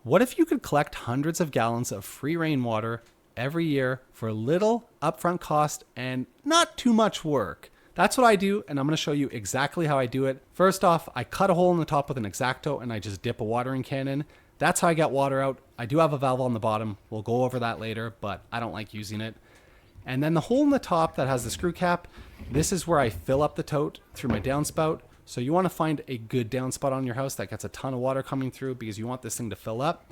What if you could collect hundreds of gallons of free rainwater every year for little upfront cost and not too much work? That's what I do, and I'm going to show you exactly how I do it. First off, I cut a hole in the top with an X-Acto and I just dip a watering can in. That's how I get water out. I do have a valve on the bottom. We'll go over that later, but I don't like using it. And then the hole in the top that has the screw cap, this is where I fill up the tote through my downspout. So you want to find a good downspout on your house that gets a ton of water coming through because you want this thing to fill up.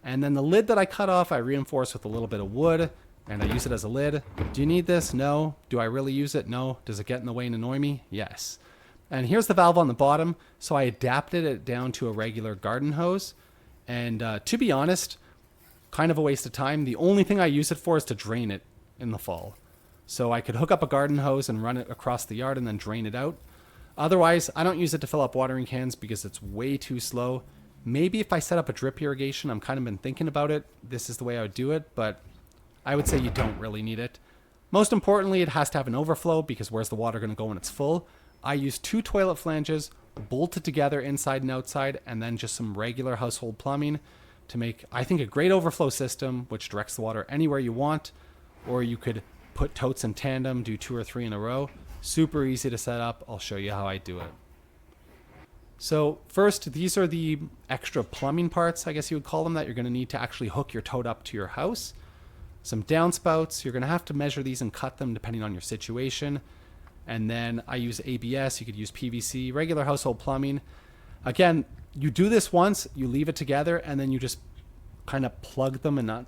And then the lid that I cut off, I reinforce with a little bit of wood and I use it as a lid. Do you need this? No. Do I really use it? No. Does it get in the way and annoy me? Yes. And here's the valve on the bottom. So I adapted it down to a regular garden hose. And to be honest, kind of a waste of time. The only thing I use it for is to drain it in the fall. So I could hook up a garden hose and run it across the yard and then drain it out. Otherwise, I don't use it to fill up watering cans because it's way too slow. Maybe if I set up a drip irrigation, I'm kind of been thinking about it. This is the way I would do it, but I would say you don't really need it. Most importantly, it has to have an overflow because where's the water going to go when it's full? I use 2 toilet flanges bolted together inside and outside, and then just some regular household plumbing to make, I think, a great overflow system which directs the water anywhere you want. Or you could put totes in tandem, do 2 or 3 in a row. Super easy to set up. I'll show you how I do it. So first, these are the extra plumbing parts, I guess you would call them, that you're going to need to actually hook your tote up to your house. Some downspouts. You're going to have to measure these and cut them depending on your situation. And then I use ABS. You could use PVC, regular household plumbing. Again, you do this once, you leave it together, and then you just kind of plug them and not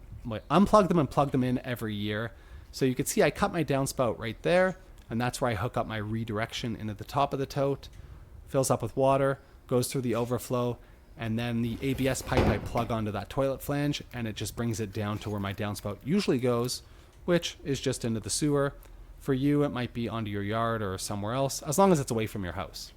unplug them and plug them in every year. So you can see I cut my downspout right there, and that's where I hook up my redirection into the top of the tote. Fills up with water, goes through the overflow, and then the ABS pipe I plug onto that toilet flange, and it just brings it down to where my downspout usually goes, which is just into the sewer. For you, it might be onto your yard or somewhere else, as long as it's away from your house.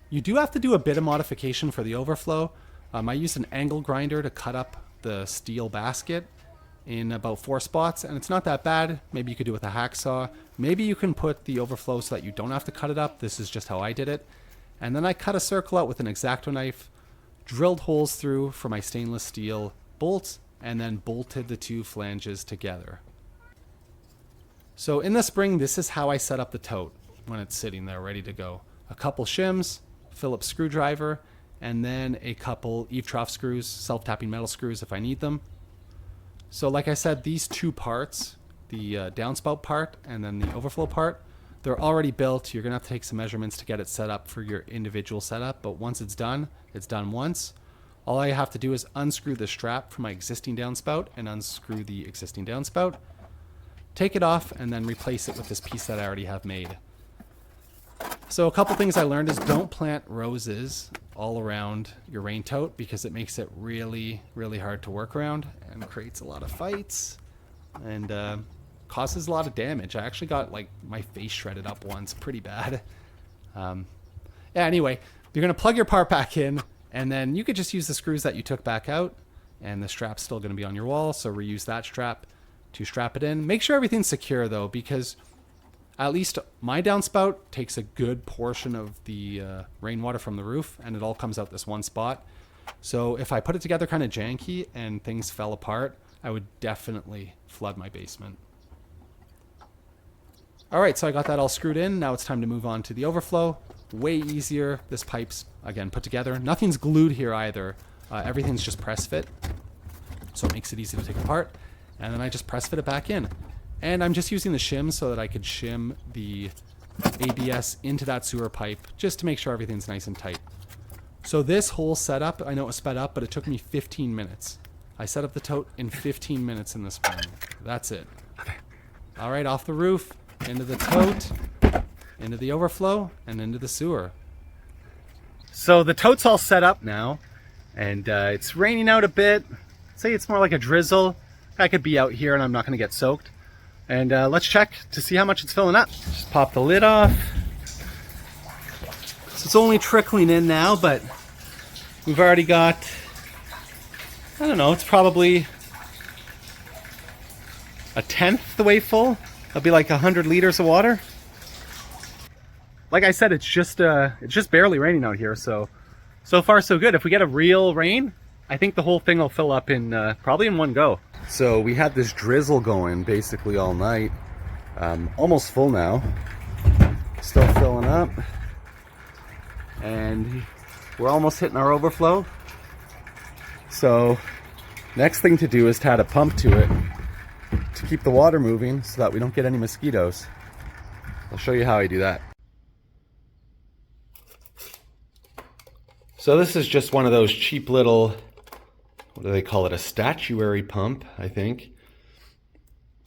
You do have to do a bit of modification for the overflow. I used an angle grinder to cut up the steel basket in about 4 spots, and it's not that bad. Maybe you could do it with a hacksaw. Maybe you can put the overflow so that you don't have to cut it up. This is just how I did it. And then I cut a circle out with an X-Acto knife, drilled holes through for my stainless steel bolts, and then bolted the 2 flanges together. So in the spring, this is how I set up the tote when it's sitting there ready to go. A couple shims, Phillips screwdriver, and then a couple eave trough screws, self-tapping metal screws if I need them. So like I said, these 2 parts, the downspout part and then the overflow part, they're already built. You're going to have to take some measurements to get it set up for your individual setup, but once it's done once. All I have to do is unscrew the strap from my existing downspout and unscrew the existing downspout, take it off, and then replace it with this piece that I already have made. So a couple things I learned is don't plant roses all around your rain tote because it makes it really, really hard to work around and creates a lot of fights and causes a lot of damage. I actually got like my face shredded up once, pretty bad. Yeah, anyway, you're going to plug your part back in, and then you could just use the screws that you took back out, and the strap's still going to be on your wall, so reuse that strap to strap it in. Make sure everything's secure though, because at least my downspout takes a good portion of the rainwater from the roof, and it all comes out this one spot. So if I put it together kind of janky and things fell apart, I would definitely flood my basement. All right, so I got that all screwed in. Now it's time to move on to the overflow. Way easier. This pipe's, again, put together. Nothing's glued here either. Everything's just press fit, so it makes it easy to take apart. And then I just press fit it back in. And I'm just using the shim so that I could shim the ABS into that sewer pipe just to make sure everything's nice and tight. So this whole setup, I know it was sped up, but it took me 15 minutes. I set up the tote in 15 minutes in the spring. That's it. All right, off the roof, into the tote, into the overflow, and into the sewer. So the tote's all set up now, and it's raining out a bit. Say it's more like a drizzle. I could be out here and I'm not going to get soaked. And let's check to see how much it's filling up. Just pop the lid off. So it's only trickling in now, but we've already got, I don't know, it's probably a tenth the way full. It'll be like 100 liters of water. Like I said, it's just barely raining out here, so So far so good. If we get a real rain, I think the whole thing will fill up in probably in one go. So we had this drizzle going basically all night. Almost full now. Still filling up. And we're almost hitting our overflow. So next thing to do is to add a pump to it to keep the water moving so that we don't get any mosquitoes. I'll show you how I do that. So this is just one of those cheap little, what do they call it, a statuary pump, I think.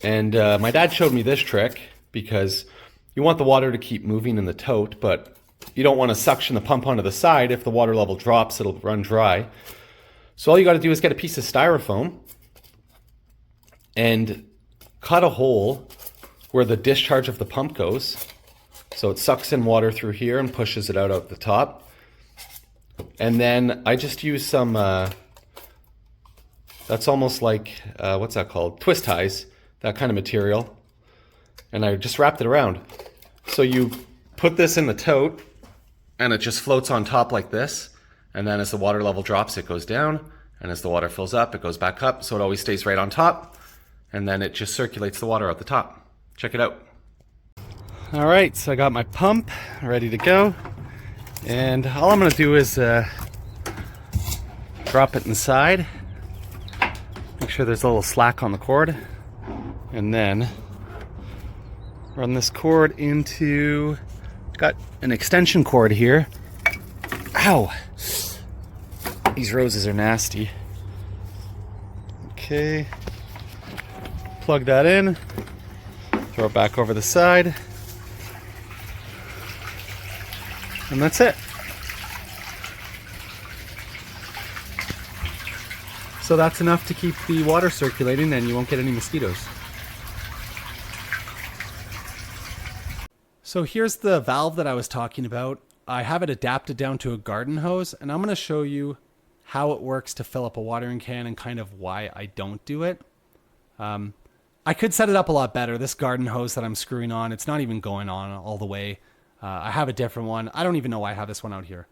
And my dad showed me this trick because you want the water to keep moving in the tote, but you don't want to suction the pump onto the side. If the water level drops, it'll run dry. So all you got to do is get a piece of styrofoam and cut a hole where the discharge of the pump goes. So it sucks in water through here and pushes it out the top. And then I just use some, that's almost like, what's that called? Twist ties, that kind of material. And I just wrapped it around. So you put this in the tote and it just floats on top like this. And then as the water level drops, it goes down. And as the water fills up, it goes back up. So it always stays right on top. And then it just circulates the water out the top. Check it out. All right, so I got my pump ready to go. And all I'm gonna do is drop it inside. Make sure there's a little slack on the cord. And then run this cord into, got an extension cord here. Ow! These roses are nasty. Okay. Plug that in. Throw it back over the side. And that's it. So that's enough to keep the water circulating and you won't get any mosquitoes. So here's the valve that I was talking about. I have it adapted down to a garden hose, and I'm going to show you how it works to fill up a watering can and kind of why I don't do it. I could set it up a lot better. This garden hose that I'm screwing on, it's not even going on all the way. I have a different one. I don't even know why I have this one out here.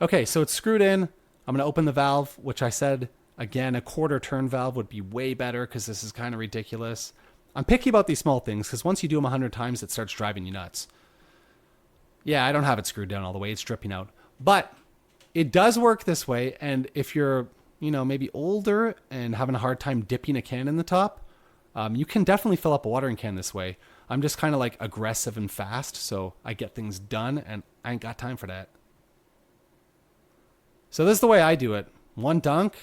Okay, so it's screwed in. I'm going to open the valve, which I said, again, a quarter turn valve would be way better because this is kind of ridiculous. I'm picky about these small things because once you do them 100 times, it starts driving you nuts. Yeah, I don't have it screwed down all the way. It's dripping out. But it does work this way. And if you're, maybe older and having a hard time dipping a can in the top, you can definitely fill up a watering can this way. I'm just kind of like aggressive and fast, so I get things done, and I ain't got time for that. So this is the way I do it. One dunk,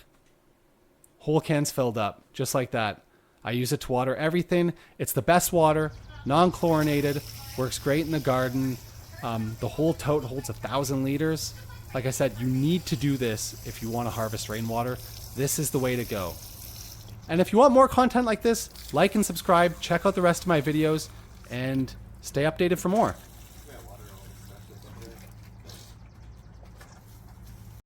whole can's filled up, just like that. I use it to water everything. It's the best water, non-chlorinated, works great in the garden. The whole tote holds 1,000 liters. Like I said, you need to do this if you want to harvest rainwater. This is the way to go. And if you want more content like this, like and subscribe, check out the rest of my videos, and stay updated for more.